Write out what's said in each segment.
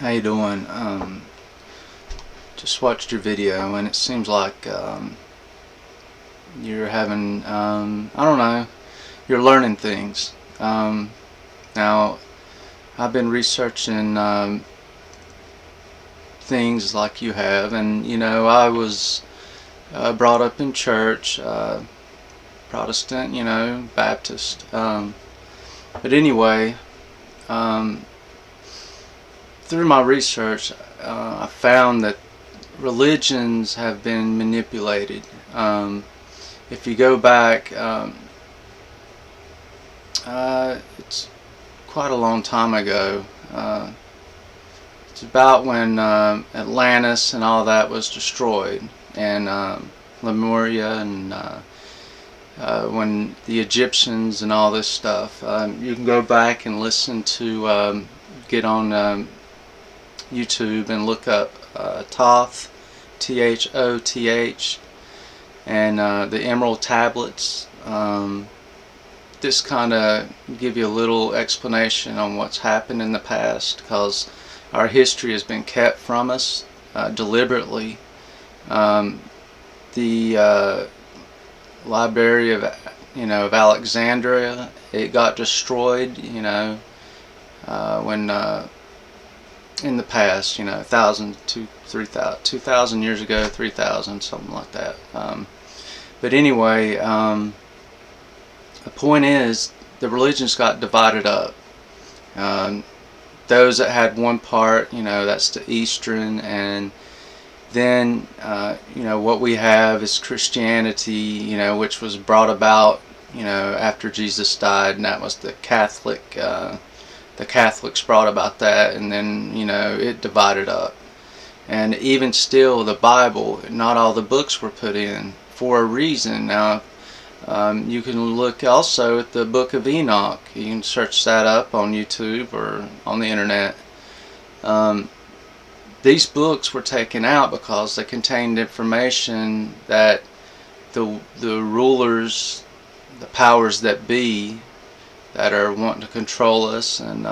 How you doing? Just watched your video and it seems like you're having, I don't know, you're learning things. Now, I've been researching things like you have, and I was brought up in church, Protestant, Baptist. But anyway, um, through my research, I found that religions have been manipulated. If you go back, it's quite a long time ago. It's about when Atlantis and all that was destroyed, and Lemuria, and when the Egyptians and all this stuff. You can go back and listen to, get on YouTube and look up Thoth, Thoth, and the Emerald Tablets. This kind of give you a little explanation on what's happened in the past, because our history has been kept from us deliberately. The Library of Alexandria, it got destroyed, when in the past, 2,000 years ago, 3,000, something like that. But anyway, the point is, the religions got divided up. Those that had one part, that's the Eastern, and then what we have is Christianity, which was brought about after Jesus died, and that was the Catholic. The Catholics brought about that, and then it divided up. And even still, the Bible, not all the books were put in for a reason. Now, you can look also at the Book of Enoch. You can search that up on YouTube or on the internet. These books were taken out because they contained information that the rulers, the powers that be, that are wanting to control us and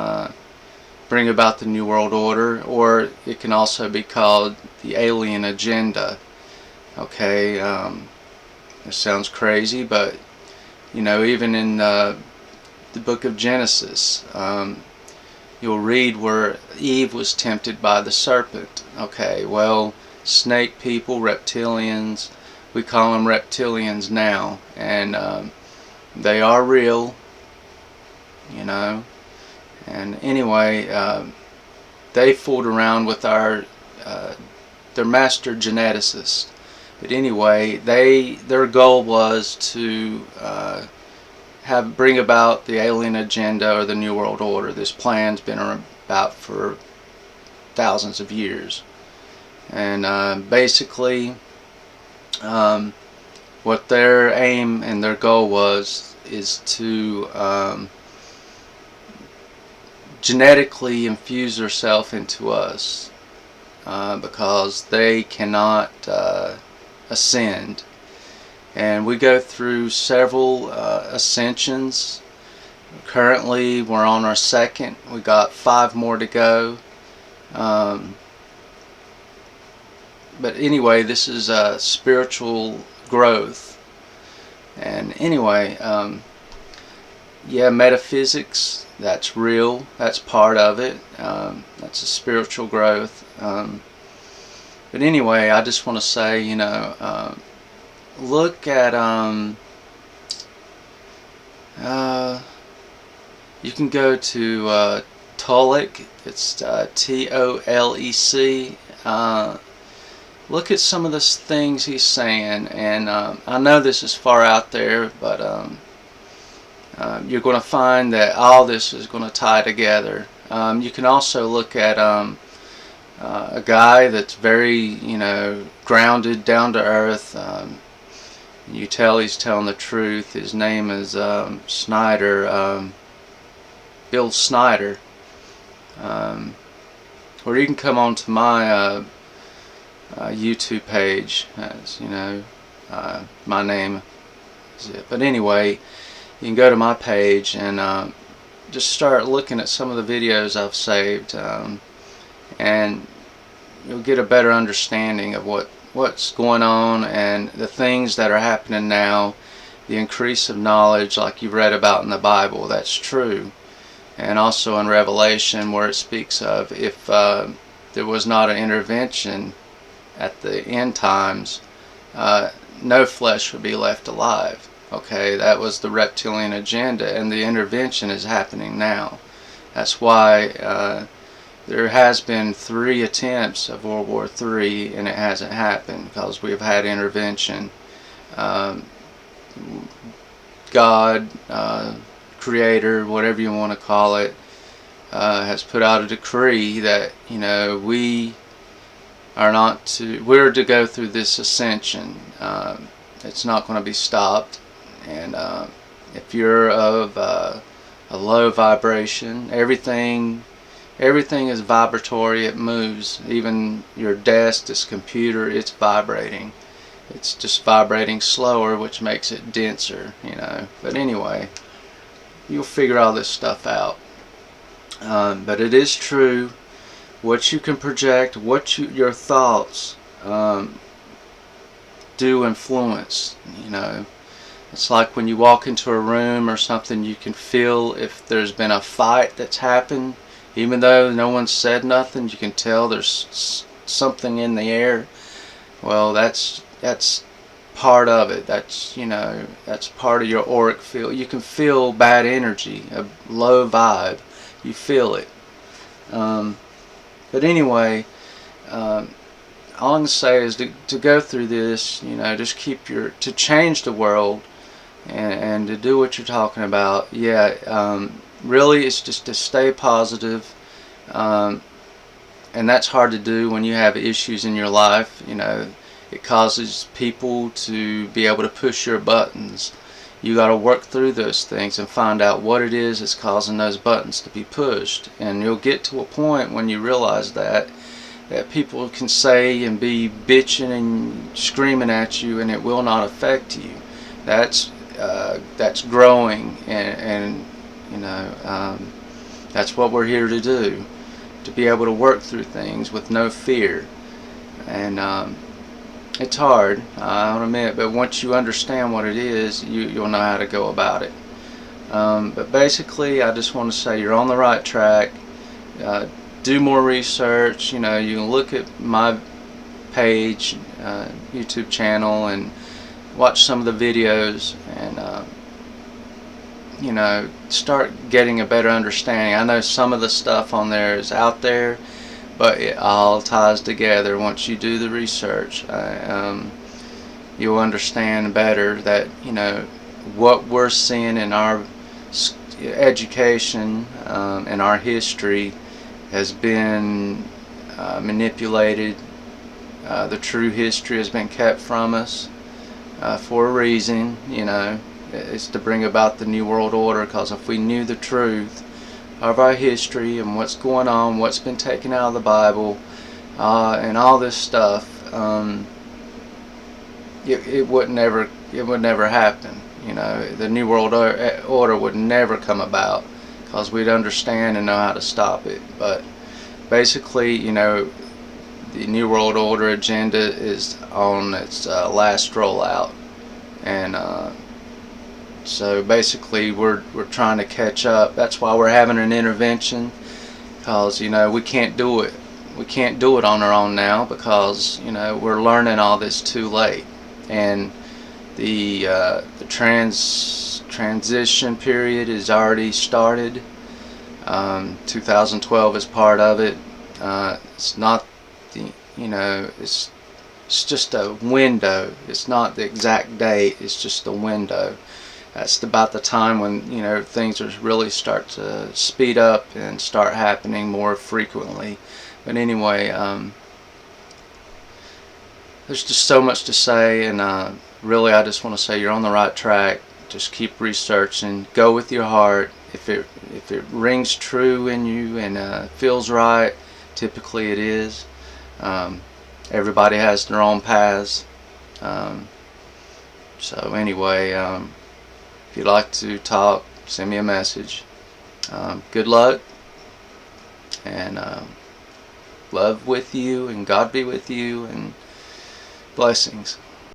bring about the New World Order, or it can also be called the alien agenda. Okay, it sounds crazy, but even in the book of Genesis, you'll read where Eve was tempted by the serpent. Okay, well, snake people, reptilians, we call them reptilians now, and they are real. And anyway, they fooled around with their master geneticists. But anyway, their goal was to bring about the alien agenda or the New World Order. This plan's been about for thousands of years, and basically, what their aim and their goal is to genetically infuse herself into us, because they cannot ascend. And we go through several ascensions. Currently we're on our second. We got 5 more to go. But anyway, this is spiritual growth. And anyway, yeah, metaphysics, that's real, that's part of it, that's a spiritual growth. But anyway, I just want to say, look at, you can go to Tolec, it's T-O-L-E-C. Look at some of the things he's saying, and I know this is far out there, but you're going to find that all this is going to tie together. You can also look at a guy that's very, grounded, down to earth. You tell he's telling the truth. His name is Snyder, Bill Snyder. Or you can come on to my YouTube page, as my name is it. But anyway, you can go to my page and just start looking at some of the videos I've saved, and you'll get a better understanding of what's going on and the things that are happening now. The increase of knowledge, like you read about in the Bible, that's true. And also in Revelation, where it speaks of if there was not an intervention at the end times, no flesh would be left alive. Okay, that was the reptilian agenda, and the intervention is happening now. That's why there has been 3 attempts of World War III, and it hasn't happened, because we've had intervention. God, Creator, whatever you want to call it, has put out a decree that, you know, we're to go through this ascension. It's not going to be stopped, and if you're of a low vibration, everything is vibratory. It moves. Even your desk, this computer, it's vibrating. It's just vibrating slower, which makes it denser, you know. But anyway, you'll figure all this stuff out. But it is true. What you can project, your thoughts do influence, you know. It's like when you walk into a room or something, you can feel if there's been a fight that's happened. Even though no one said nothing, you can tell there's something in the air. Well, that's part of it. That's, you know, that's part of your auric field. You can feel bad energy, a low vibe. You feel it. But anyway, all I'm going to say is to go through this, you know, just to change the world and to do what you're talking about. Yeah, really it's just to stay positive. And that's hard to do when you have issues in your life. You know, it causes people to be able to push your buttons. You got to work through those things and find out what it is that's causing those buttons to be pushed. And you'll get to a point when you realize that people can say and be bitching and screaming at you, and it will not affect you. That's growing, and you know, that's what we're here to do. To be able to work through things with no fear. And it's hard, I'll admit, but once you understand what it is, you'll know how to go about it. But basically, I just want to say you're on the right track. Do more research. You know, you can look at my page, YouTube channel, and watch some of the videos, and you know, start getting a better understanding. I know some of the stuff on there is out there, but it all ties together. Once you do the research, you'll understand better that, you know, what we're seeing in our education and our history has been manipulated. The true history has been kept from us for a reason, you know. It's to bring about the New World Order, because if we knew the truth of our history and what's going on, what's been taken out of the Bible, and all this stuff, it would never happen. You know, the New World Order would never come about, because we'd understand and know how to stop it. But basically, you know, the New World Order agenda is on its last rollout, and so basically we're trying to catch up. That's why we're having an intervention, because, you know, we can't do it on our own now, because, you know, we're learning all this too late. And the transition period is already started. 2012 is part of it. It's not the, you know, it's just a window. It's not the exact date. It's just a window. That's about the time when, you know, things are really start to speed up and start happening more frequently. But anyway, there's just so much to say, and really I just want to say you're on the right track. Just keep researching. Go with your heart. If it rings true in you and feels right, typically it is. Everybody has their own paths. So anyway, if you'd like to talk, send me a message. Good luck, and love with you and God be with you and blessings.